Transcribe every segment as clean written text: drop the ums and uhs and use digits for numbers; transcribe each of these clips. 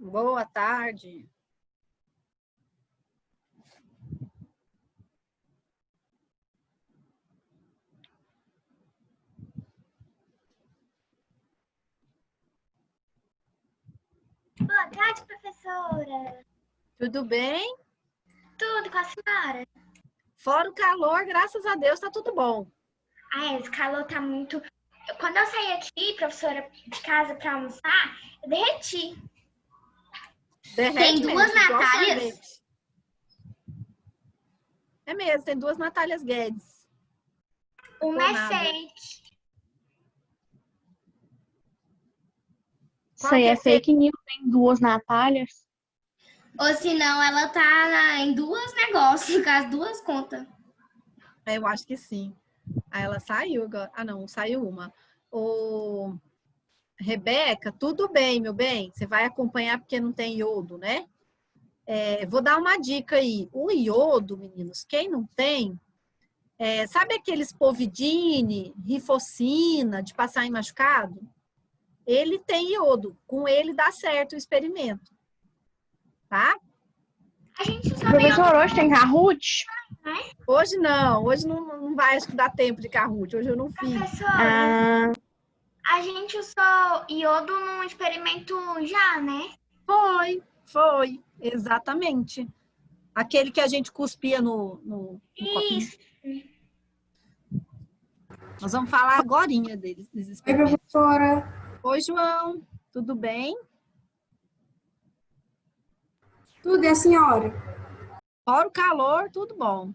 Boa tarde. Boa tarde, professora. Tudo bem? Tudo com a senhora? Fora o calor, graças a Deus, tá tudo bom. Esse calor tá muito... Quando eu saí aqui, professora, de casa pra almoçar, eu derreti. Derrete Tem duas mesmo, igual Natálias. sorvete. É mesmo, tem duas Natálias Guedes. Uma é fake. Isso aí é fake news, tem duas Natálias. Ou senão ela tá em duas negócios, com as duas contas. Eu acho que sim. Aí ela saiu agora. Ah, não, saiu uma. Ô, Rebeca, tudo bem, meu bem? Você vai acompanhar porque não tem iodo, né? Vou dar uma dica aí. O iodo, meninos, quem não tem, sabe aqueles povidine, rifocina, de passar em machucado? Ele tem iodo. Com ele dá certo o experimento. Tá? A gente só tem Professor, hoje tem Kahoot? Hoje não vai, acho que dá tempo de Kahoot. Hoje eu não fiz. Professora, a gente usou iodo num experimento já, né? Foi, exatamente. Aquele que a gente cuspia no copinho. Isso. Nós vamos falar agorinha deles, desses Oi, experimentos. professora. Oi, João. Tudo bem? Tudo e a senhora? Fora o calor, tudo bom.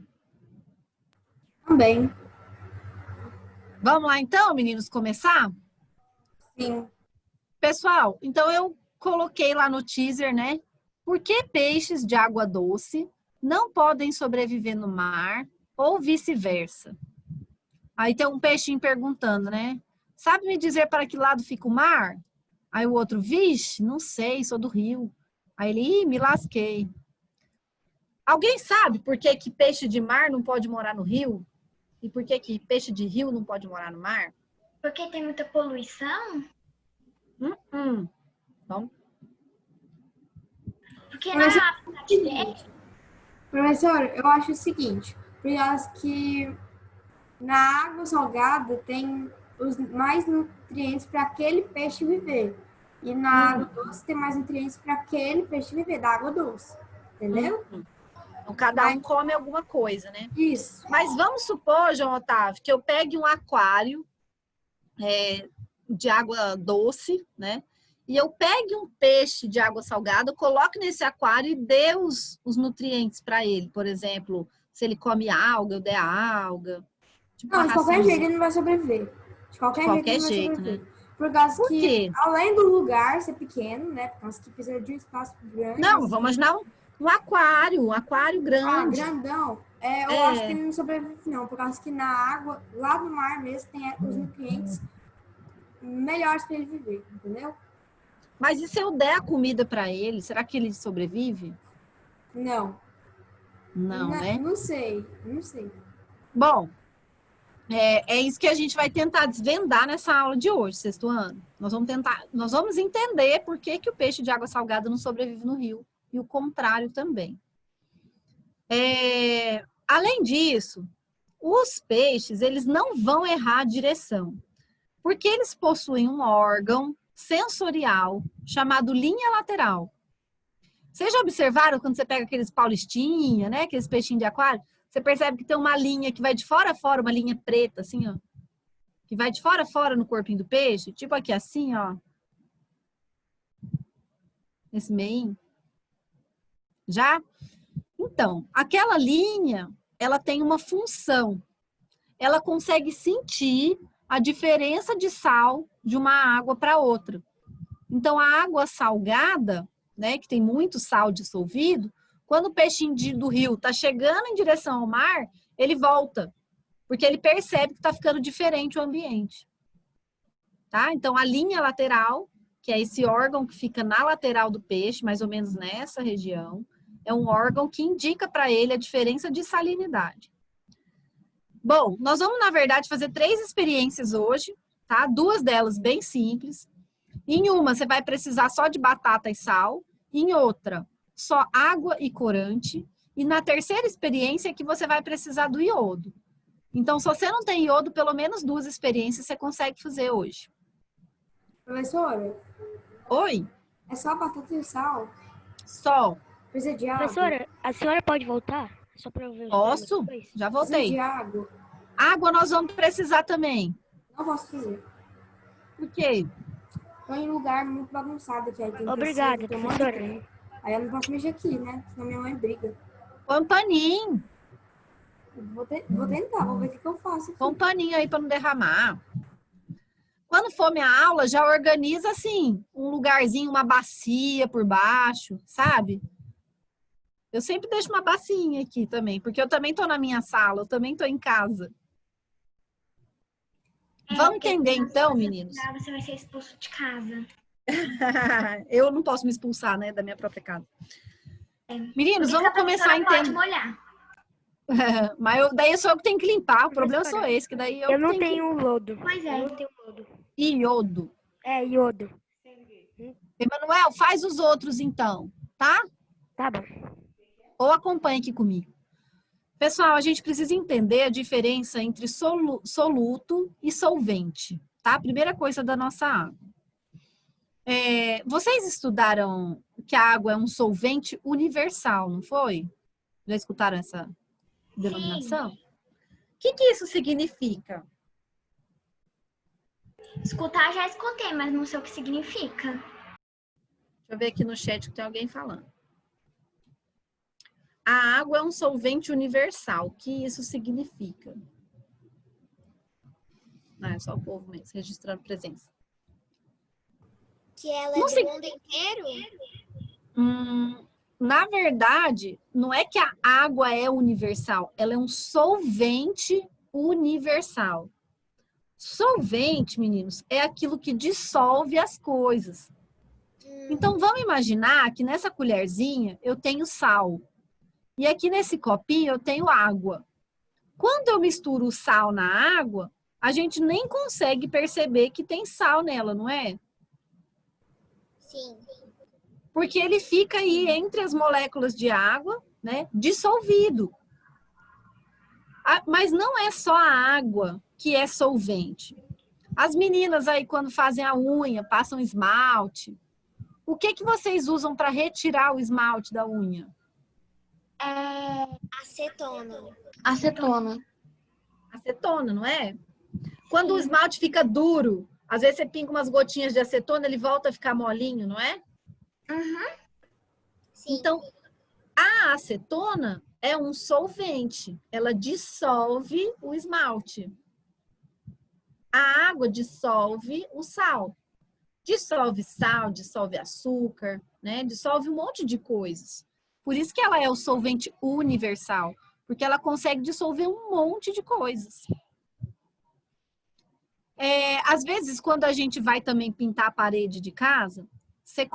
Também. Vamos lá então, meninos, começar? Sim. Pessoal, então eu coloquei lá no teaser, né? Por que peixes de água doce não podem sobreviver no mar ou vice-versa? Aí tem um peixinho perguntando, né? Sabe me dizer para que lado fica o mar? Aí o outro, vixe, não sei, sou do rio. Aí ele, ih, me lasquei. Alguém sabe por que que peixe de mar não pode morar no rio? E por que que peixe de rio não pode morar no mar? Porque tem muita poluição? Então, Porque Professor, eu acho o seguinte, por causa que na água salgada tem os mais nutrientes para aquele peixe viver. E na água doce tem mais nutrientes para aquele peixe viver, da água doce. Entendeu? Então, cada um come alguma coisa, né? Isso. Mas vamos supor, João Otávio, que eu pegue um aquário de água doce, né? E eu pegue um peixe de água salgada, coloque nesse aquário e dê os nutrientes para ele. Por exemplo, se ele come alga, eu der a alga. Tipo Não, de qualquer jeito ele não vai sobreviver. De qualquer jeito ele não vai sobreviver. né? Por causa Por que, quê? além do lugar ser pequeno, né? Por causa que precisa de um espaço grande. Não, assim. vamos imaginar um aquário grande. Grandão. Eu acho que ele não sobrevive, não. Por causa que na água, lá no mar mesmo, tem os nutrientes melhores para ele viver, entendeu? Mas e se eu der a comida para ele, será que ele sobrevive? Não. Não, né? Não sei. Bom, é isso que a gente vai tentar desvendar nessa aula de hoje, sexto ano. Nós vamos entender por que que o peixe de água salgada não sobrevive no rio e o contrário também. Além disso, os peixes, eles não vão errar a direção, porque eles possuem um órgão sensorial chamado linha lateral. Vocês já observaram quando você pega aqueles paulistinha, né? Aqueles peixinhos de aquário? Você percebe que tem uma linha que vai de fora a fora, uma linha preta, assim, ó. Que vai de fora a fora no corpinho do peixe. Tipo aqui, assim, ó. Esse meio. Já? Então, aquela linha, ela tem uma função. Ela consegue sentir a diferença de sal de uma água para outra. Então, a água salgada, né, que tem muito sal dissolvido, quando o peixinho do rio está chegando em direção ao mar, ele volta, porque ele percebe que está ficando diferente o ambiente. Tá? Então, a linha lateral, que é esse órgão que fica na lateral do peixe, mais ou menos nessa região, é um órgão que indica para ele a diferença de salinidade. Bom, nós vamos, na verdade, fazer 3 experiências hoje, tá? 2 delas bem simples. Em uma, você vai precisar só de batata e sal. Em outra, só água e corante. E na terceira experiência é que você vai precisar do iodo. Então, se você não tem iodo, pelo menos 2 experiências você consegue fazer hoje. Professora, Oi? é só batata e sal? Só. Precisa de água? Professora, a senhora pode voltar? Só para eu ver os Posso? temas depois? Já Precisa voltei. de água? Água nós vamos precisar também. Não posso fazer. Por quê? Tô em um lugar muito bagunçado aqui. Aí tem Obrigada, tecido, tem um monte de professora. trem. Aí eu não posso mexer aqui, né? Senão minha mãe briga. Põe um paninho. Vou tentar, vou ver o que eu faço aqui. Põe um paninho aí para não derramar. Quando for minha aula, já organiza assim, um lugarzinho, uma bacia por baixo, sabe? Eu sempre deixo uma bacinha aqui também, porque eu também tô na minha sala, eu também tô em casa. Vamos entender então, meninos? Você vai ser expulso de casa. Eu não posso me expulsar, né, da minha própria casa. Meninos, Por isso vamos que a começar a professora pode entender. molhar. Mas daí sou eu que tenho que limpar, o problema Professora, sou esse, que daí eu Eu não tenho que... tenho lodo. Pois é. Eu não tenho lodo. Iodo. É, iodo. Emanuel, faz os outros então, tá? Tá bom. Ou acompanhe aqui comigo. Pessoal, a gente precisa entender a diferença entre soluto e solvente, tá? Primeira coisa da nossa água. Vocês estudaram que a água é um solvente universal, não foi? Já escutaram essa denominação? O que isso significa? Escutar, já escutei, mas não sei o que significa. Deixa eu ver aqui no chat que tem alguém falando. A água é um solvente universal. O que isso significa? Não, é só o povo mesmo, registrando presença. Que ela Não é sei. do mundo inteiro? Na verdade, não é que a água é universal, ela é um solvente universal. Solvente, meninos, é aquilo que dissolve as coisas. Então, vamos imaginar que nessa colherzinha eu tenho sal. E aqui nesse copinho eu tenho água. Quando eu misturo o sal na água, a gente nem consegue perceber que tem sal nela, não é? Sim. Porque ele fica aí entre as moléculas de água, né, dissolvido. Mas não é só a água que é solvente. As meninas aí, quando fazem a unha, passam esmalte. O que vocês usam para retirar o esmalte da unha? Acetona. Acetona. Acetona, não é? Quando o esmalte fica duro, às vezes você pinga umas gotinhas de acetona, ele volta a ficar molinho, não é? Sim. Então, a acetona é um solvente. Ela dissolve o esmalte. A água dissolve o sal. Dissolve sal, dissolve açúcar, né? Dissolve um monte de coisas. Por isso que ela é o solvente universal, porque ela consegue dissolver um monte de coisas. Às vezes, quando a gente vai também pintar a parede de casa, você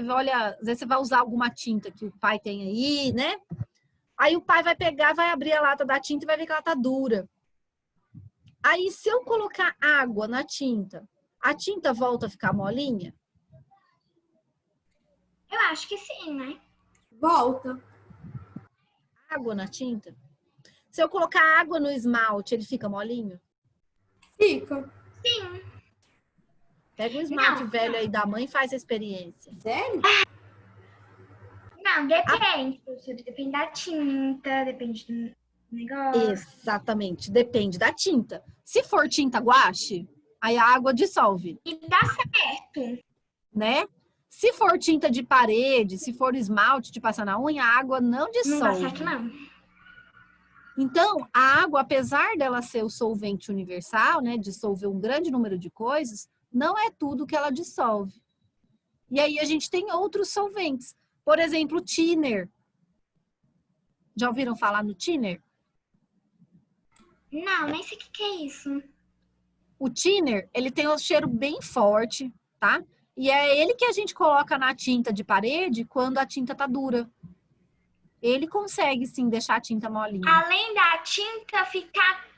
olha, às vezes você vai usar alguma tinta que o pai tem aí, né? Aí o pai vai pegar, vai abrir a lata da tinta e vai ver que ela tá dura. Aí, se eu colocar água na tinta, a tinta volta a ficar molinha? Eu acho que sim, né? Volta. Água na tinta? Se eu colocar água no esmalte, ele fica molinho? Fica. Sim. Pega um esmalte Não, velho aí da mãe e faz a experiência. Sério? Não, depende. Depende da tinta, depende do negócio. Exatamente, depende da tinta. Se for tinta guache, aí a água dissolve, E dá certo. né? Se for tinta de parede, se for esmalte de passar na unha, a água não Não dá dissolve. certo, não. Então, a água, apesar dela ser o solvente universal, né, dissolver um grande número de coisas, não é tudo que ela dissolve. E aí a gente tem outros solventes. Por exemplo, o thinner. Já ouviram falar no thinner? Não, nem sei o que é isso. O thinner, ele tem um cheiro bem forte, tá? E é ele que a gente coloca na tinta de parede quando a tinta tá dura. Ele consegue, sim, deixar a tinta molinha. Além da tinta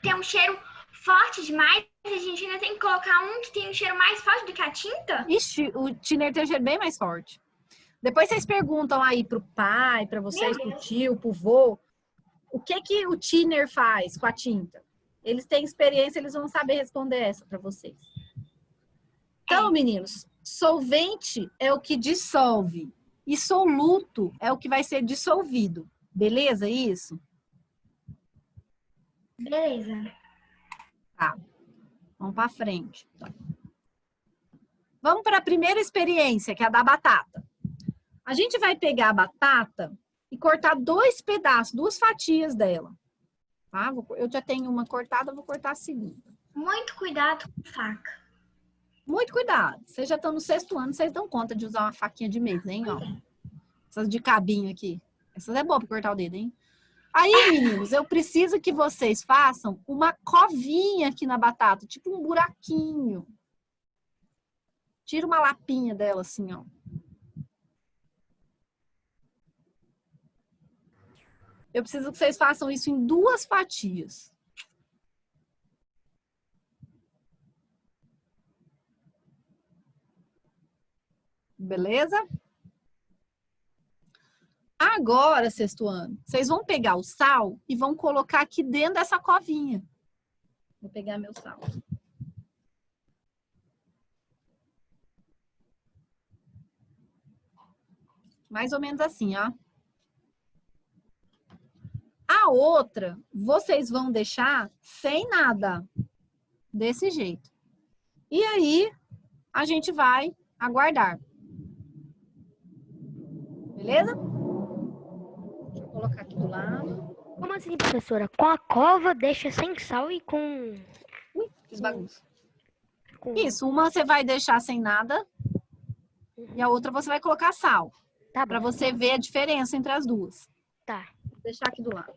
ter um cheiro forte demais, a gente ainda tem que colocar um que tem um cheiro mais forte do que a tinta? Ixi, o thinner tem um cheiro bem mais forte. Depois vocês perguntam aí pro pai, para vocês, pro tio, pro vô, o que o thinner faz com a tinta? Eles têm experiência, eles vão saber responder essa para vocês. Então, meninos, solvente é o que dissolve e soluto é o que vai ser dissolvido. Beleza isso? Beleza. Tá. Vamos para frente. Então. Vamos para a primeira experiência, que é a da batata. A gente vai pegar a batata e cortar 2 pedaços, 2 fatias dela. Tá? Eu já tenho uma cortada, vou cortar a segunda. Muito cuidado com faca. Muito cuidado. Vocês já estão no 6º ano, vocês dão conta de usar uma faquinha de mesa, hein? Ó. Essas de cabinho aqui. Essas é boa para cortar o dedo, hein? Aí, meninos, eu preciso que vocês façam uma covinha aqui na batata, tipo um buraquinho. Tira uma lapinha dela assim, ó. Eu preciso que vocês façam isso em 2 fatias. Beleza? Agora, 6º ano, vocês vão pegar o sal e vão colocar aqui dentro dessa covinha. Vou pegar meu sal. Mais ou menos assim, ó. A outra, vocês vão deixar sem nada. Desse jeito. E aí, a gente vai aguardar. Beleza? Deixa eu colocar aqui do lado. Como assim, professora? Com a cova, deixa sem sal e com... Ui, fiz bagunça. com... Isso, uma você vai deixar sem nada. E a outra você vai colocar sal. Tá Pra bom. você ver a diferença entre as duas. Tá. Vou deixar aqui do lado.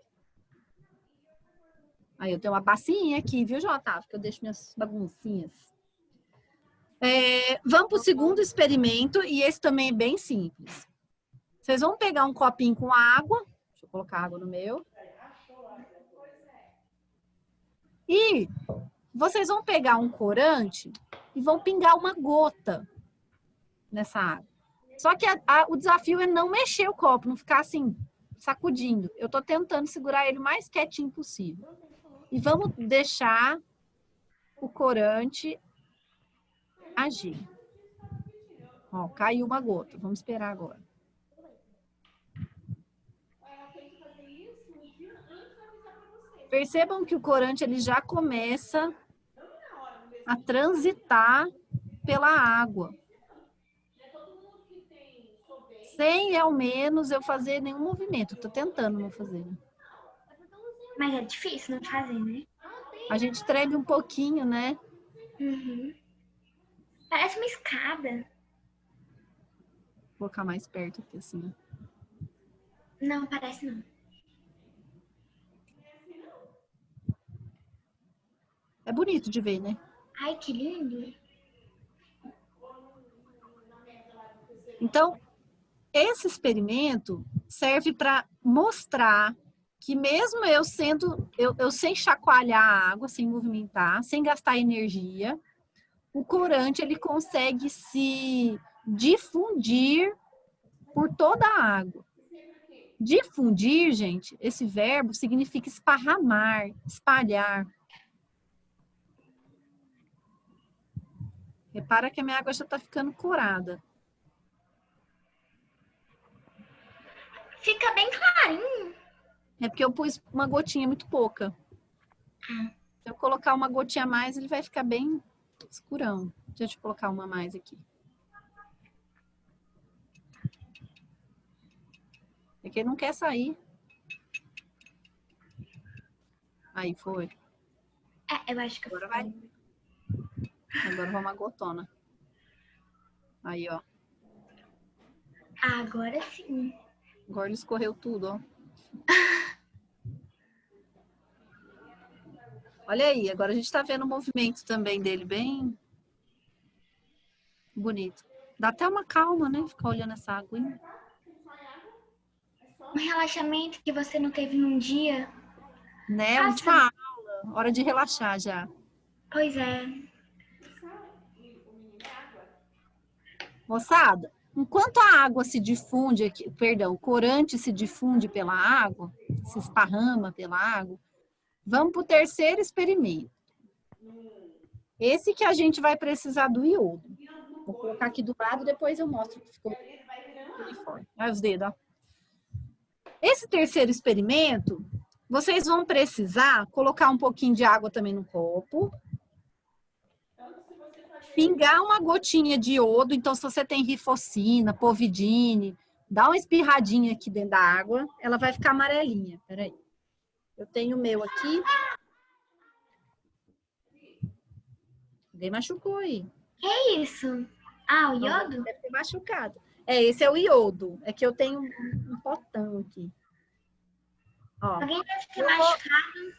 Aí eu tenho uma bacinha aqui, viu, Jota? Que eu deixo minhas baguncinhas. Vamos pro segundo experimento. E esse também é bem simples. Vocês vão pegar um copinho com água. Deixa eu colocar água no meu. E vocês vão pegar um corante e vão pingar uma gota nessa água. Só que o desafio é não mexer o copo, não ficar assim, sacudindo. Eu tô tentando segurar ele o mais quietinho possível. E vamos deixar o corante agir. Ó, caiu uma gota. Vamos esperar agora. Percebam que o corante ele já começa a transitar pela água. Sem, ao menos, eu fazer nenhum movimento. Tô tentando não fazer. Mas é difícil não fazer, né? A gente treme um pouquinho, né? Uhum. Parece uma escada. Vou colocar mais perto aqui, assim. Não, parece não. É bonito de ver, né? Ai, que lindo. Então, esse experimento serve para mostrar que mesmo eu sem chacoalhar a água, sem movimentar, sem gastar energia, o corante ele consegue se difundir por toda a água. Difundir, gente, esse verbo significa esparramar, espalhar. Repara que a minha água já está ficando corada. Fica bem clarinho. É porque eu pus uma gotinha muito pouca. Se eu colocar uma gotinha a mais, ele vai ficar bem escurão. Deixa eu colocar uma a mais aqui. É que ele não quer sair. Aí, foi. Eu acho que Agora vai. Agora vai uma gotona. Aí, ó. Agora sim. Agora ele escorreu tudo, ó. Olha aí, agora a gente tá vendo o movimento também dele, bem bonito. Dá até uma calma, né? Ficar olhando essa aguinha. Um relaxamento que você não teve num dia. Né? Nossa. Última aula. Hora de relaxar já. Pois é. Moçada, Enquanto a água se difunde aqui, perdão, o corante se difunde pela água, se esparrama pela água, vamos para o terceiro experimento. Esse que a gente vai precisar do iodo. Vou colocar aqui do lado, depois eu mostro que ficou uniforme. Olha os dedos, ó. Esse terceiro experimento, vocês vão precisar colocar um pouquinho de água também no copo. Pingar uma gotinha de iodo. Então, se você tem rifocina, povidine, dá uma espirradinha aqui dentro da água, ela vai ficar amarelinha. Peraí. Eu tenho o meu aqui. Alguém machucou aí. Que isso? Ah, o iodo? Deve ter machucado. Esse é o iodo. É que eu tenho um potão aqui. Ó, Alguém deve ter machucado.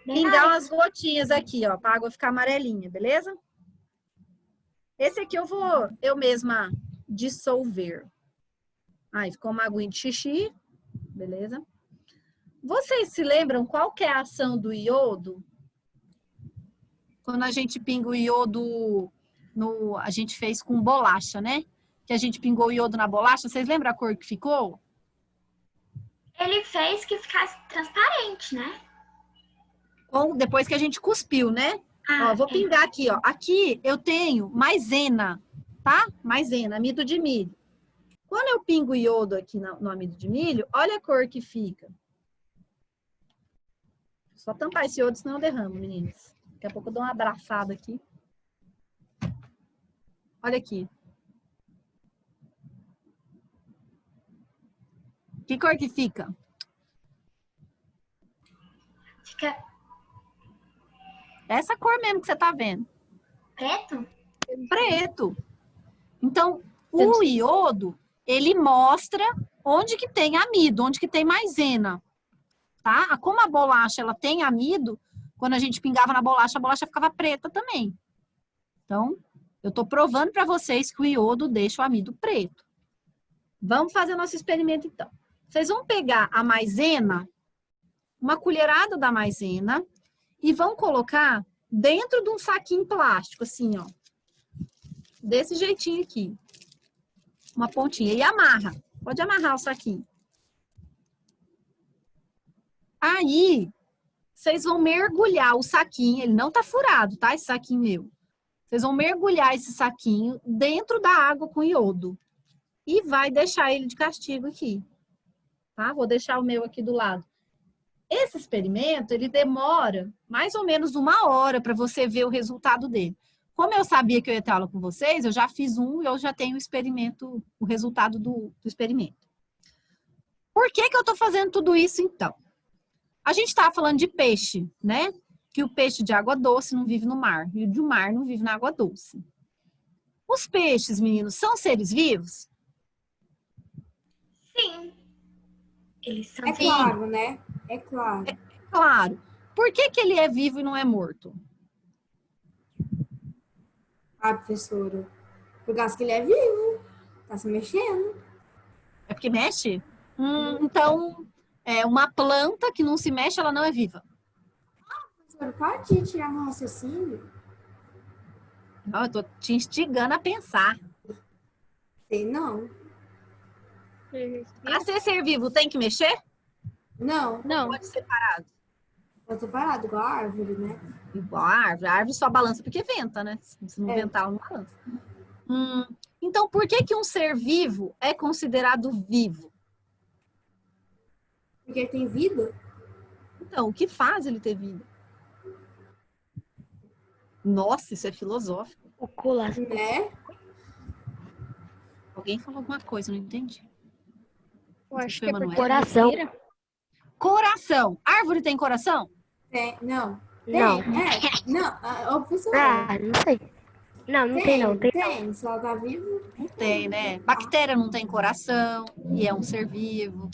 Bem pingar na hora. umas gotinhas aqui, ó, para a água ficar amarelinha, beleza? Esse aqui eu mesma dissolver. Aí, ficou uma aguinha de xixi, beleza? Vocês se lembram qual que é a ação do iodo? Quando a gente pinga o iodo, a gente fez com bolacha, né? Que a gente pingou o iodo na bolacha, vocês lembram a cor que ficou? Ele fez que ficasse transparente, né? Depois que a gente cuspiu, né? Ah, Ó, vou pingar aqui, ó. Aqui eu tenho maisena, tá? Maisena, amido de milho. Quando eu pingo iodo aqui no amido de milho, olha a cor que fica. Só tampar esse iodo, senão eu derramo, meninas. Daqui a pouco eu dou uma abraçada aqui. Olha aqui. Que cor que fica? Fica Essa cor mesmo que você tá vendo. preto? Preto. Então, o iodo, ele mostra onde que tem amido, onde que tem maisena, tá? Como a bolacha, ela tem amido, quando a gente pingava na bolacha, a bolacha ficava preta também. Então, eu tô provando para vocês que o iodo deixa o amido preto. Vamos fazer nosso experimento, então. Vocês vão pegar a maisena, uma colherada da maisena, e vão colocar dentro de um saquinho plástico, assim, ó. Desse jeitinho aqui. Uma pontinha. E amarra. Pode amarrar o saquinho. Aí, vocês vão mergulhar o saquinho. Ele não tá furado, tá? Esse saquinho meu. Vocês vão mergulhar esse saquinho dentro da água com iodo. E vai deixar ele de castigo aqui. Tá? Vou deixar o meu aqui do lado. Esse experimento, ele demora mais ou menos 1 hora para você ver o resultado dele. Como eu sabia que eu ia ter aula com vocês, eu já fiz e eu já tenho o resultado do experimento. Por que que eu estou fazendo tudo isso, então? A gente estava falando de peixe, né? Que o peixe de água doce não vive no mar, e o do mar não vive na água doce. Os peixes, meninos, são seres vivos? Sim. Eles são É claro, né? É claro. Claro. Por que que ele é vivo e não é morto? Ah, professora. Por causa que ele é vivo. Tá se mexendo. É porque mexe? Então, uma planta que não se mexe, ela não é viva. Professora, pode tirar meu raciocínio? Não, eu tô te instigando a pensar. Sei não. Para ser vivo, tem que mexer? Não. Não. Pode ser parado. Eu tô parado igual a árvore, né? Igual a árvore. A árvore só balança porque venta, né? Se não ventar, ela não balança. Então, por que que um ser vivo é considerado vivo? Porque ele tem vida. Então, o que faz ele ter vida? Nossa, isso é filosófico. O colar. Né? Alguém falou alguma coisa, eu não entendi. Eu acho Foi que é Manuela? porque Coração. respira. Coração. Árvore tem coração? Tem. Não. Tem. Não. Não. Ô, professora. Ah, não sei. Não, não tem não. Tem. Tem. Se ela tá viva. Não tem, né? Bactéria não tem coração e é um ser vivo.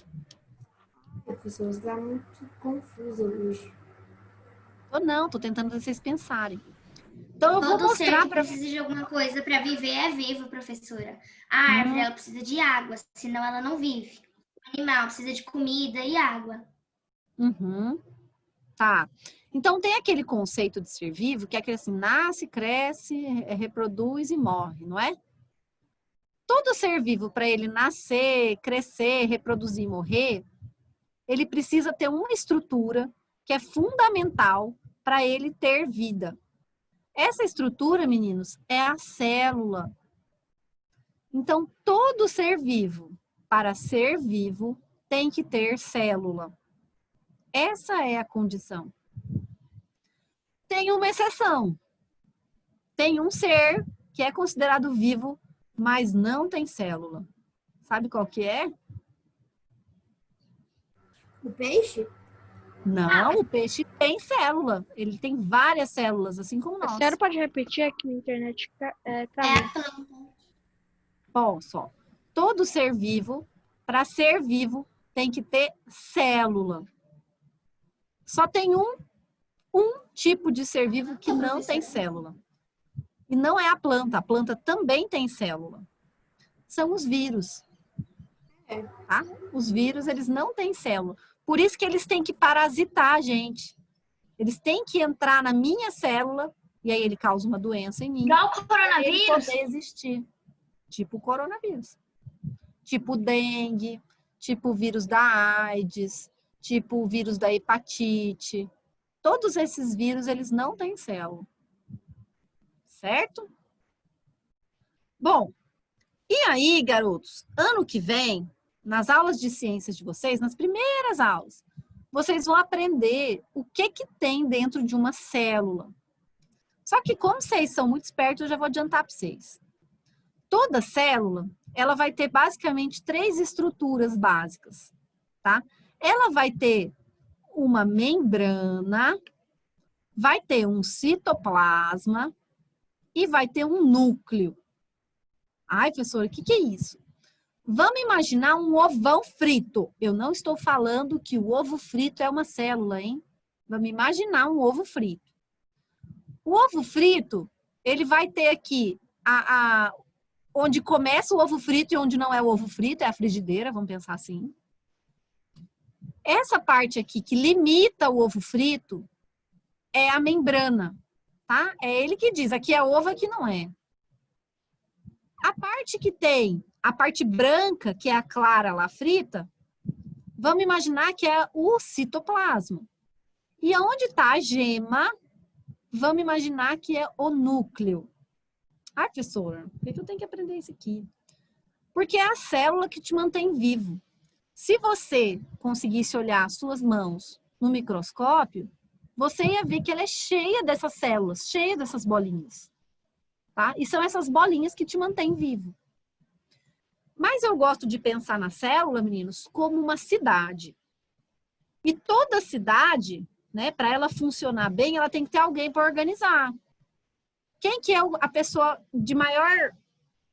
A professora está muito confusa hoje. Ou não, tô tentando vocês pensarem. Então eu vou Todo ser mostrar que para precisa de alguma coisa para viver é vivo, professora. A árvore, ela precisa de água, senão ela não vive. O animal precisa de comida e água. Tá. Então tem aquele conceito de ser vivo que é aquele assim, nasce, cresce, reproduz e morre, não é? Todo ser vivo, para ele nascer, crescer, reproduzir e morrer, ele precisa ter uma estrutura que é fundamental para ele ter vida. Essa estrutura, meninos, é a célula. Então, todo ser vivo, para ser vivo, tem que ter célula. Essa é a condição. Tem uma exceção. Tem um ser que é considerado vivo, mas não tem célula. Sabe qual que é? O peixe? Não, o peixe tem célula. Ele tem várias células, assim como A nós. senhora pode repetir aqui na internet É travou. a planta. Só. Todo ser vivo, para ser vivo, tem que ter célula. Só tem um tipo de ser vivo que não tem célula. E não é a planta. A planta também tem célula. São os vírus. Tá? Os vírus, eles não têm célula. Por isso que eles têm que parasitar a gente. Eles têm que entrar na minha célula e aí ele causa uma doença em mim. Igual o Para ele coronavírus. poder existir. Tipo o coronavírus. Tipo o dengue, tipo o vírus da AIDS, tipo o vírus da hepatite. Todos esses vírus, eles não têm célula. Certo? Bom, e aí, garotos, ano que vem, nas aulas de ciências de vocês, nas primeiras aulas, vocês vão aprender o que tem dentro de uma célula. Só que como vocês são muito espertos, eu já vou adiantar para vocês. Toda célula, ela vai ter basicamente 3 estruturas básicas, tá? Ela vai ter uma membrana, vai ter um citoplasma e vai ter um núcleo. Ai, professora, o que é isso? Vamos imaginar um ovão frito. Eu não estou falando que o ovo frito é uma célula, hein? Vamos imaginar um ovo frito. O ovo frito, ele vai ter aqui onde começa o ovo frito e onde não é o ovo frito, é a frigideira, vamos pensar assim. Essa parte aqui que limita o ovo frito é a membrana, tá? É ele que diz, aqui é ovo, aqui não é. A parte que tem, a parte branca, que é a clara lá frita, vamos imaginar que é o citoplasma. E aonde está a gema, vamos imaginar que é o núcleo. Ai, professora, por que eu tenho que aprender isso aqui? Porque é a célula que te mantém vivo. Se você conseguisse olhar as suas mãos no microscópio, você ia ver que ela é cheia dessas células, cheia dessas bolinhas. Tá? E são essas bolinhas que te mantêm vivo. Mas eu gosto de pensar na célula, meninos, como uma cidade. E toda cidade, né, para ela funcionar bem, ela tem que ter alguém para organizar. Quem que é a pessoa de maior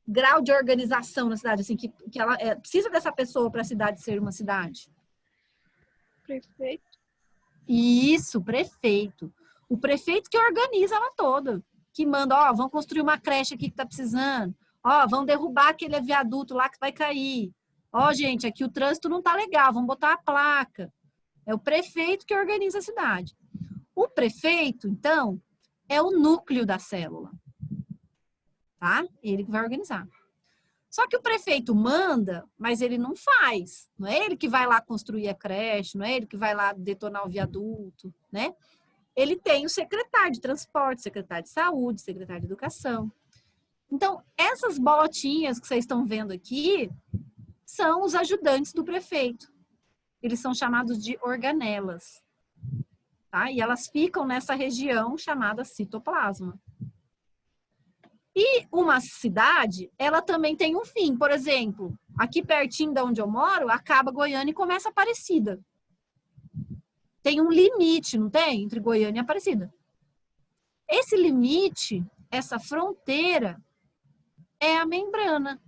grau de organização na cidade? Assim, que ela precisa dessa pessoa para a cidade ser uma cidade? Prefeito. Isso, prefeito. O prefeito que organiza ela toda. Que manda, ó, vão construir uma creche aqui que tá precisando. Ó, vão derrubar aquele viaduto lá que vai cair. Ó, gente, aqui o trânsito não tá legal, vamos botar a placa. É o prefeito que organiza a cidade. O prefeito, então, é o núcleo da célula. Tá? Ele que vai organizar. Só que o prefeito manda, mas ele não faz. Não é ele que vai lá construir a creche, não é ele que vai lá detonar o viaduto, né? Ele tem o secretário de transporte, secretário de saúde, secretário de educação. Então, essas bolotinhas que vocês estão vendo aqui são os ajudantes do prefeito. Eles são chamados de organelas. Tá? E elas ficam nessa região chamada citoplasma. E uma cidade, ela também tem um fim. Por exemplo, aqui pertinho de onde eu moro, acaba Goiânia e começa Aparecida. Tem um limite, não tem? Entre Goiânia e Aparecida. Esse limite, essa fronteira, é a membrana.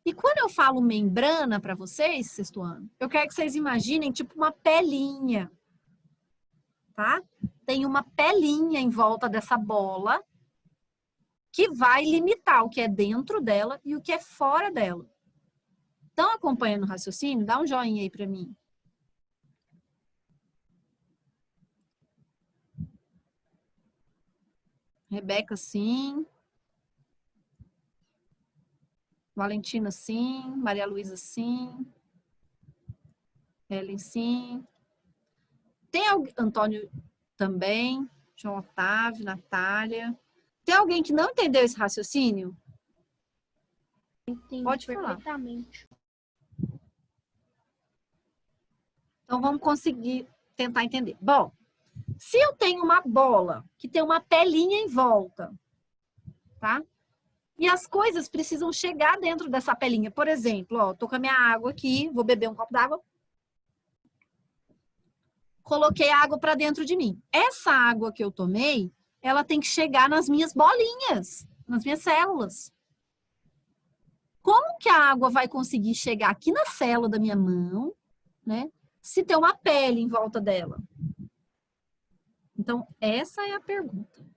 E quando eu falo membrana para vocês, sexto ano, eu quero que vocês imaginem tipo uma pelinha, tá? Tem uma pelinha em volta dessa bola que vai limitar o que é dentro dela e o que é fora dela. Estão acompanhando o raciocínio? Dá um joinha aí para mim. Rebeca, sim. Valentina, sim. Maria Luísa, sim. Ellen, sim. Tem alguém... Antônio também. João Otávio, Natália. Tem alguém que não entendeu esse raciocínio? Entendi Pode falar. perfeitamente. Então, vamos conseguir tentar entender. Bom, se eu tenho uma bola que tem uma pelinha em volta, tá? E as coisas precisam chegar dentro dessa pelinha. Por exemplo, ó, tô com a minha água aqui, vou beber um copo d'água. Coloquei a água para dentro de mim. Essa água que eu tomei, ela tem que chegar nas minhas bolinhas, nas minhas células. Como que a água vai conseguir chegar aqui na célula da minha mão, né? Se tem uma pele em volta dela? Então, essa é a pergunta.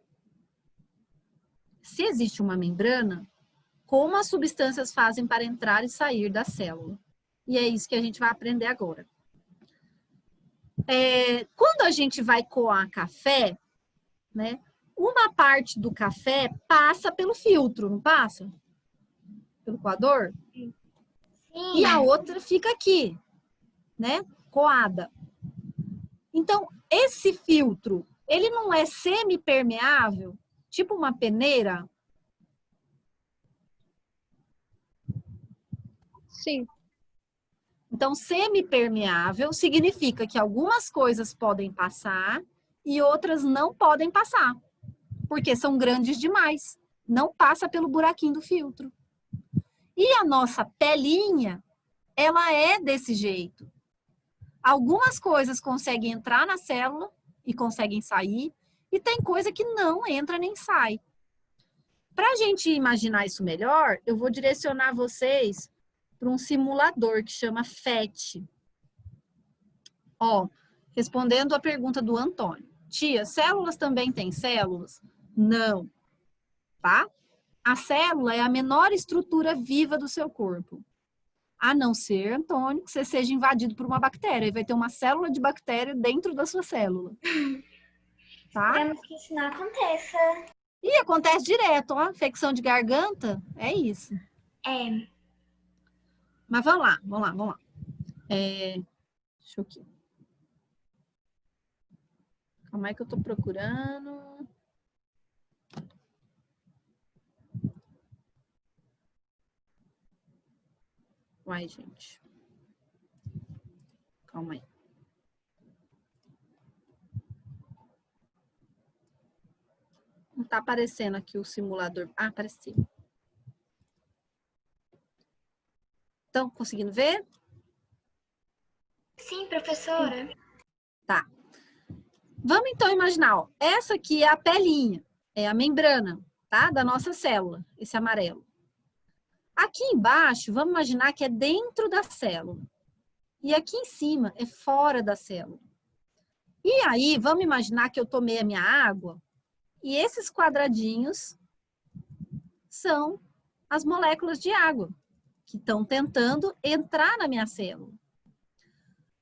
Se existe uma membrana, como as substâncias fazem para entrar e sair da célula? E é isso que a gente vai aprender agora. Quando a gente vai coar café, né? Uma parte do café passa pelo filtro, não passa? Pelo coador? Sim. E a outra fica aqui, né? Coada. Então, esse filtro, ele não é semipermeável? Tipo uma peneira? Sim. Então, semipermeável significa que algumas coisas podem passar e outras não podem passar, porque são grandes demais. Não passa pelo buraquinho do filtro. E a nossa pelinha, ela é desse jeito. Algumas coisas conseguem entrar na célula e conseguem sair, e tem coisa que não entra nem sai. Para a gente imaginar isso melhor, eu vou direcionar vocês para um simulador que chama FET. Ó, respondendo a pergunta do Antônio. Tia, células também têm células? Não, tá? A célula é a menor estrutura viva do seu corpo. A não ser, Antônio, que você seja invadido por uma bactéria. E vai ter uma célula de bactéria dentro da sua célula. Tá? Esperamos que isso não aconteça. E acontece direto, ó. Infecção de garganta, é isso. É. Mas vamos lá, vamos lá, vamos lá. Deixa eu aqui. Calma aí que eu tô procurando. Uai, gente. Calma aí. Não tá aparecendo aqui o simulador. Ah, apareceu. Estão conseguindo ver? Sim, professora. Tá. Vamos então imaginar, ó. Essa aqui é a pelinha, é a membrana, tá? Da nossa célula, esse amarelo. Aqui embaixo, vamos imaginar que é dentro da célula. E aqui em cima é fora da célula. E aí, vamos imaginar que eu tomei a minha água e esses quadradinhos são as moléculas de água que estão tentando entrar na minha célula.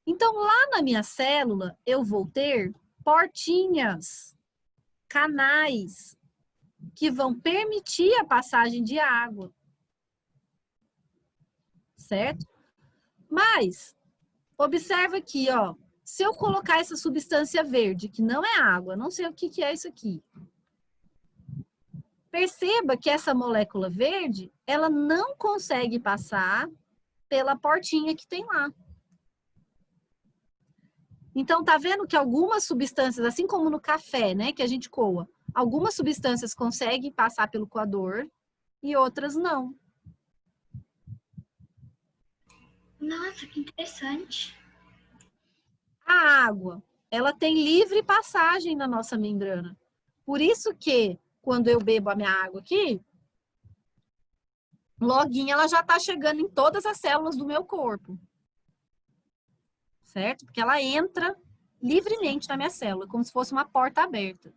Então, lá na minha célula, eu vou ter portinhas, canais, que vão permitir a passagem de água. Certo? Mas, observa aqui, ó. Se eu colocar essa substância verde, que não é água, não sei o que é isso aqui. Perceba que essa molécula verde, ela não consegue passar pela portinha que tem lá. Então, tá vendo que algumas substâncias, assim como no café, né, que a gente coa, algumas substâncias conseguem passar pelo coador e outras não. Nossa, que interessante. A água, ela tem livre passagem na nossa membrana. Por isso que, quando eu bebo a minha água aqui, loguinho ela já está chegando em todas as células do meu corpo. Certo? Porque ela entra livremente na minha célula, como se fosse uma porta aberta.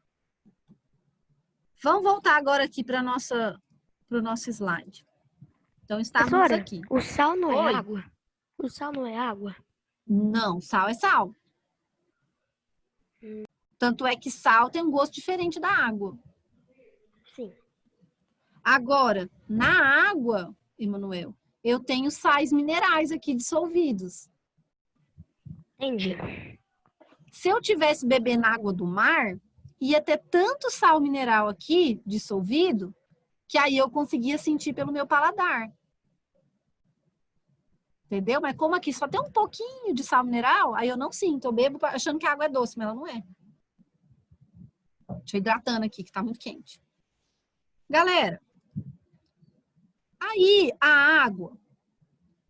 Vamos voltar agora aqui para o nosso slide. Então, estávamos Professora, aqui. o sal não Oi? é água? O sal não é água? Não, sal é sal. Tanto é que sal tem um gosto diferente da água. Sim. Agora, na água, Emanuel? Eu tenho sais minerais aqui dissolvidos. Entendi. Se eu tivesse bebendo água do mar, ia ter tanto sal mineral aqui dissolvido que aí eu conseguia sentir pelo meu paladar. Entendeu? Mas como aqui só tem um pouquinho de sal mineral, aí eu não sinto. Eu bebo achando que a água é doce, mas ela não é. Deixa eu hidratando aqui, que tá muito quente. Galera, aí a água,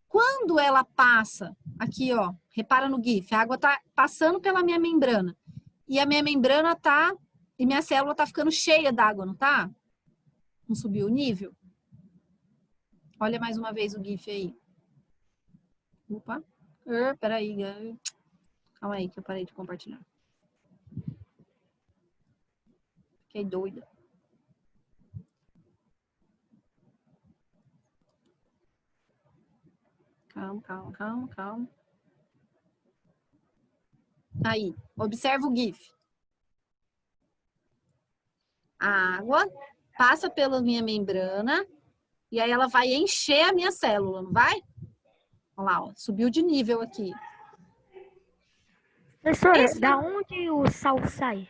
quando ela passa, aqui ó, repara no GIF, a água tá passando pela minha membrana. E a minha membrana tá, e minha célula tá ficando cheia d'água, não tá? Não subiu o nível? Olha mais uma vez o GIF aí. Opa, peraí, calma aí que eu parei de compartilhar. Fiquei doida. Calma. Aí, observa o GIF. A água passa pela minha membrana e aí ela vai encher a minha célula, não vai? Olha lá, ó, subiu de nível aqui. Professora, da onde o sal sai?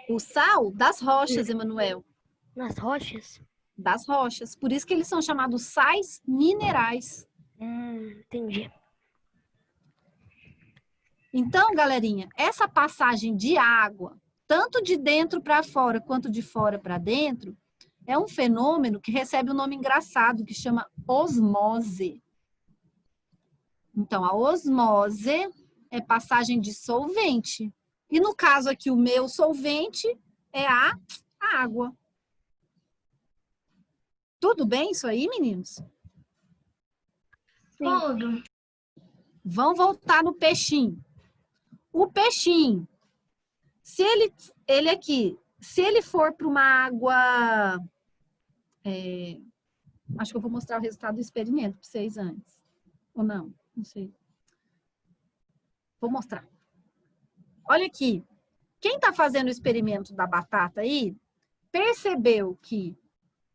O sal das rochas, Emanuel. Nas rochas? Das rochas. Por isso que eles são chamados sais minerais. Entendi. Então, galerinha, essa passagem de água, tanto de dentro para fora quanto de fora para dentro, é um fenômeno que recebe um nome engraçado, que chama osmose. Então, a osmose é passagem de solvente. E no caso aqui, o meu solvente é a água. Tudo bem isso aí, meninos? Tudo. Vamos voltar no peixinho. O peixinho, se ele aqui, se ele for para uma água... acho que eu vou mostrar o resultado do experimento para vocês antes. Ou não? Não sei. Vou mostrar. Olha aqui. Quem está fazendo o experimento da batata aí, percebeu que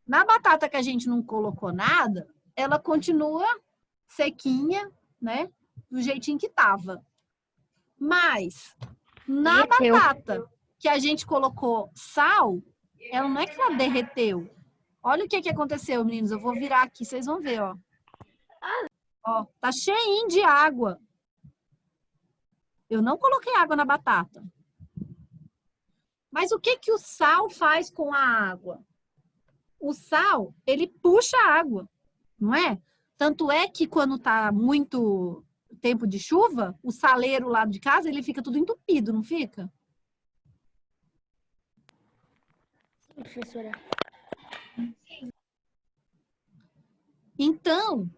na batata que a gente não colocou nada, ela continua sequinha, né? Do jeitinho que estava. Mas na batata que a gente colocou sal, ela não é que ela derreteu. Olha o que aconteceu, meninos. Eu vou virar aqui, vocês vão ver, ó. Ó, tá cheinho de água. Eu não coloquei água na batata. Mas o que o sal faz com a água? O sal, ele puxa a água, não é? Tanto é que quando tá muito tempo de chuva, o saleiro lá de casa, ele fica tudo entupido, não fica? Sim, professora. Então,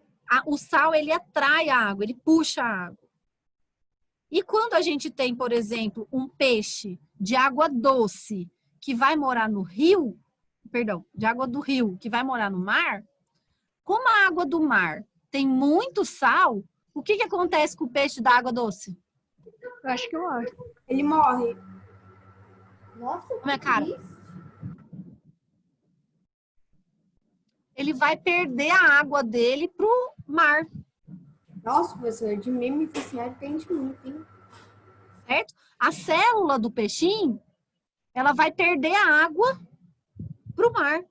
o sal, ele atrai a água, ele puxa a água. E quando a gente tem, por exemplo, um peixe de água doce que vai morar no rio, perdão, de água do rio que vai morar no mar, como a água do mar tem muito sal, o que acontece com o peixe da água doce? Eu acho que eu acho. Ele morre. Nossa, Como é, cara? Ele vai perder a água dele pro mar. Nossa, professor, de mim que a senhora entende muito, hein? Certo? A célula do peixinho, ela vai perder a água pro mar.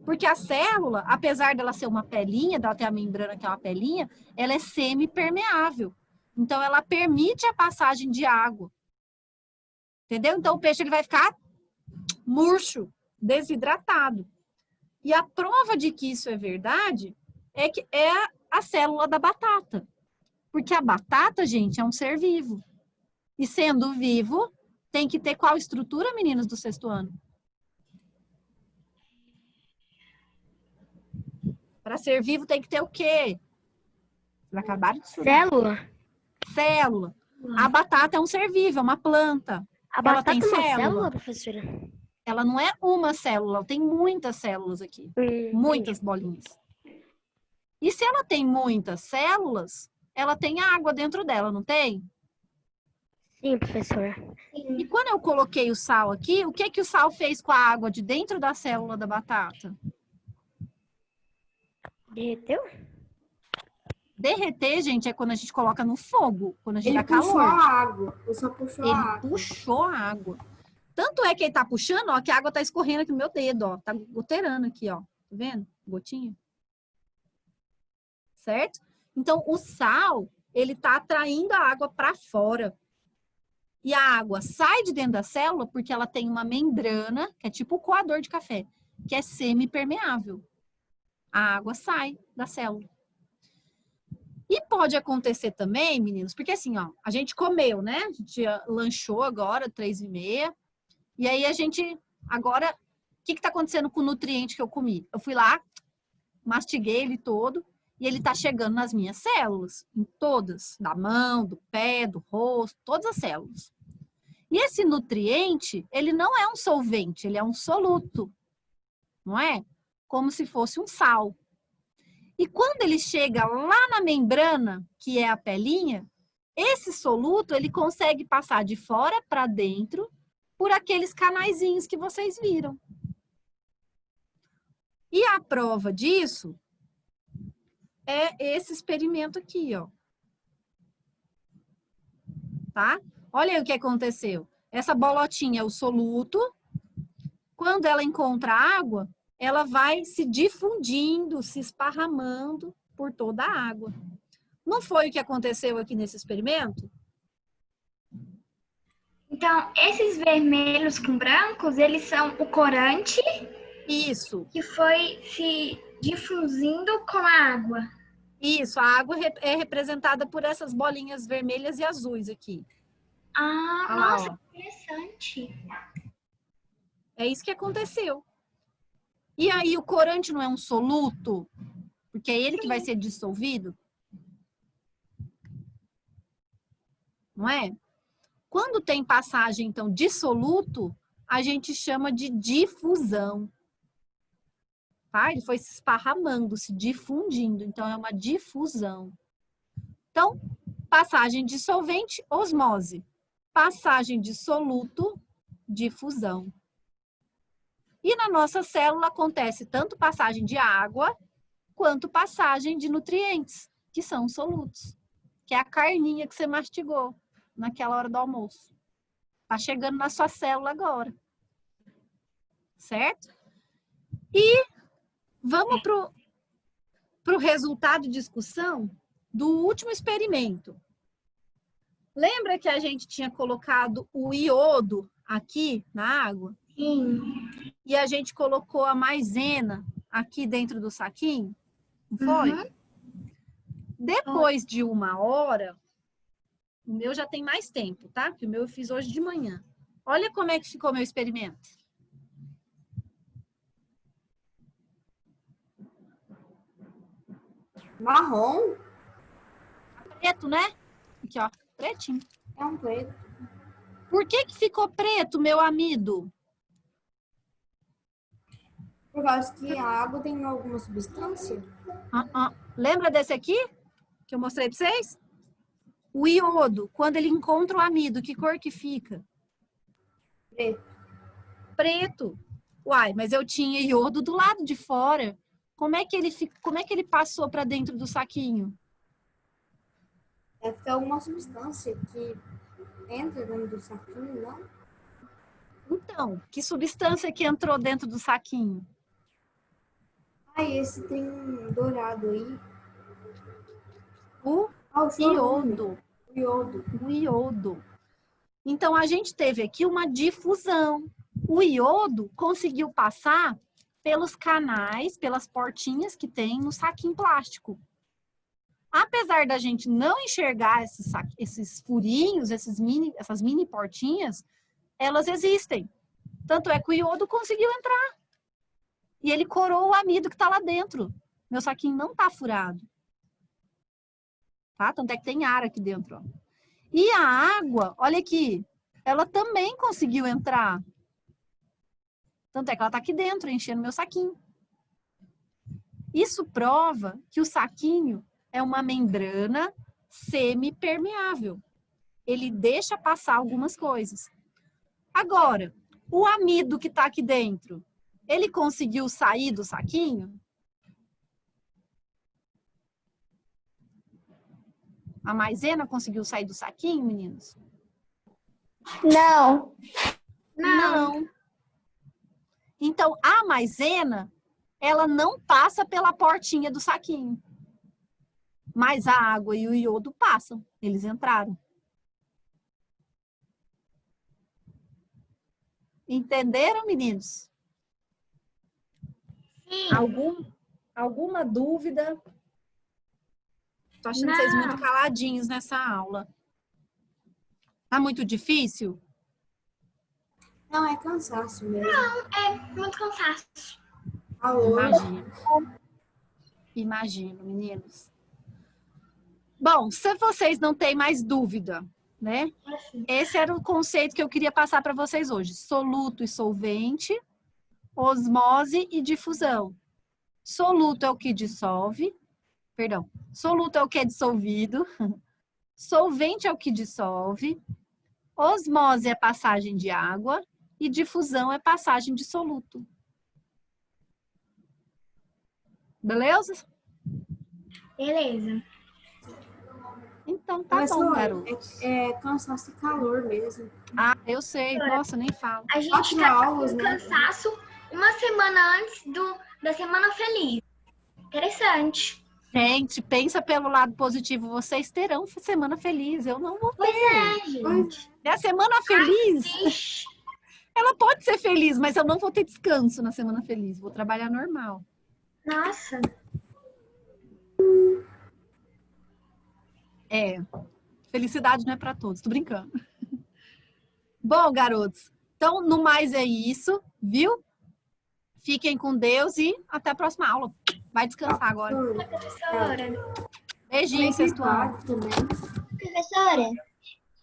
Porque a célula, apesar dela ser uma pelinha, dela ter a membrana que é uma pelinha, ela é semi-permeável. Então, ela permite a passagem de água. Entendeu? Então, o peixe ele vai ficar murcho, desidratado. E a prova de que isso é verdade é que é a célula da batata. Porque a batata, gente, é um ser vivo. E sendo vivo, tem que ter qual estrutura, meninas do sexto ano? Para ser vivo tem que ter o quê? Vocês acabaram de estudar. Célula? Célula. A batata é um ser vivo, é uma planta. A Ela batata tem é uma célula? célula, professora? Ela não é uma célula, ela tem muitas células aqui. Muitas bolinhas. E se ela tem muitas células, ela tem água dentro dela, não tem? Sim, professora. E quando eu coloquei o sal aqui, o que o sal fez com a água de dentro da célula da batata? Derreteu? Derreter, gente, é quando a gente coloca no fogo, quando a gente Ele dá puxou calor. a água. Ele só puxou a Ele água. puxou a água. Tanto é que ele tá puxando, ó, que a água tá escorrendo aqui no meu dedo, ó. Tá goteirando aqui, ó. Tá vendo? Gotinha. Certo? Então, o sal, ele tá atraindo a água para fora. E a água sai de dentro da célula porque ela tem uma membrana, que é tipo o coador de café, que é semipermeável. A água sai da célula. E pode acontecer também, meninos, porque assim, ó, a gente comeu, né? A gente lanchou agora, 3h30. E aí a gente, agora, o que tá acontecendo com o nutriente que eu comi? Eu fui lá, mastiguei ele todo, e ele tá chegando nas minhas células, em todas, da mão, do pé, do rosto, todas as células. E esse nutriente, ele não é um solvente, ele é um soluto, não é? Como se fosse um sal. E quando ele chega lá na membrana, que é a pelinha, esse soluto, ele consegue passar de fora para dentro por aqueles canaizinhos que vocês viram. E a prova disso é esse experimento aqui, ó. Tá? Olha aí o que aconteceu. Essa bolotinha é o soluto. Quando ela encontra água, ela vai se difundindo, se esparramando por toda a água. Não foi o que aconteceu aqui nesse experimento? Então, esses vermelhos com brancos, eles são o corante Isso, que foi se difundindo com a água. isso. A água é representada por essas bolinhas vermelhas e azuis aqui. Ah, Olha lá, nossa, ó. que interessante. É isso que aconteceu. E aí o corante não é um soluto? Porque é ele que vai ser dissolvido? Não é? Quando tem passagem, então, de soluto, a gente chama de difusão. Tá? Ele foi se esparramando, se difundindo. Então, é uma difusão. Então, passagem de solvente, osmose. Passagem de soluto, difusão. E na nossa célula acontece tanto passagem de água, quanto passagem de nutrientes, que são solutos. Que é a carninha que você mastigou naquela hora do almoço. Tá chegando na sua célula agora. Certo? E vamos pro resultado de discussão do último experimento. Lembra que a gente tinha colocado o iodo aqui na água? Sim. E a gente colocou a maisena aqui dentro do saquinho? Não foi? Uhum. Depois de 1 hora, o meu já tem mais tempo, tá? Porque o meu eu fiz hoje de manhã. Olha como é que ficou meu experimento. Marrom Preto, né? Aqui, ó. Pretinho. é um preto. Por que ficou preto, meu amigo? Por causa que a água tem alguma substância. Lembra desse aqui? Que eu mostrei pra vocês? O iodo, quando ele encontra o amido, que cor que fica? Preto. Preto. Uai, mas eu tinha iodo do lado de fora. Como é que ele passou para dentro do saquinho? Deve ter alguma substância que entra dentro do saquinho, não? Então, que substância que entrou dentro do saquinho? Ah, esse tem dourado aí. O Ah, o chorume. iodo. O iodo. O iodo. Então, a gente teve aqui uma difusão. O iodo conseguiu passar pelos canais, pelas portinhas que tem no saquinho plástico. Apesar da gente não enxergar esses furinhos, essas mini portinhas, elas existem. Tanto é que o iodo conseguiu entrar. E ele corou o amido que está lá dentro. Meu saquinho não está furado. Tá? Tanto é que tem ar aqui dentro. Ó. E a água, olha aqui, ela também conseguiu entrar. Tanto é que ela está aqui dentro, enchendo meu saquinho. Isso prova que o saquinho é uma membrana semipermeável. Ele deixa passar algumas coisas. Agora, o amido que está aqui dentro, ele conseguiu sair do saquinho? A maisena conseguiu sair do saquinho, meninos? Não. Não. Então, a maisena, ela não passa pela portinha do saquinho. Mas a água e o iodo passam. Eles entraram. Entenderam, meninos? Sim. Alguma dúvida? Tô achando vocês muito caladinhos nessa aula. Tá muito difícil? Não, é cansaço mesmo. É muito cansaço. Alô? Imagino, meninos. Bom, se vocês não têm mais dúvida, né? Esse era o conceito que eu queria passar para vocês hoje. Soluto e solvente, osmose e difusão. Soluto é o que dissolve, perdão. Soluto é o que é dissolvido. Solvente é o que dissolve. Osmose é passagem de água e difusão é passagem de soluto. Beleza? Beleza. Então tá bom, Professor, garotos. é cansaço e calor mesmo. Ah, eu sei. Nossa, nem falo. A gente Ótimo tá aulas, com né? cansaço uma semana antes da Semana Feliz. Interessante. Gente, pensa pelo lado positivo. Vocês terão semana feliz. Eu não vou ter. É, gente. E a semana feliz, Ixi. ela pode ser feliz, mas eu não vou ter descanso na semana feliz. Vou trabalhar normal. Nossa. É. Felicidade não é para todos. Tô brincando. Bom, garotos. Então, no mais é isso, viu? Fiquem com Deus e até a próxima aula. Vai descansar agora. Professora. Beijinho, sexto ano. Também. Professora,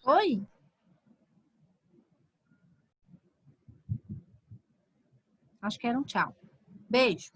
Oi? Acho que era um tchau. Beijo.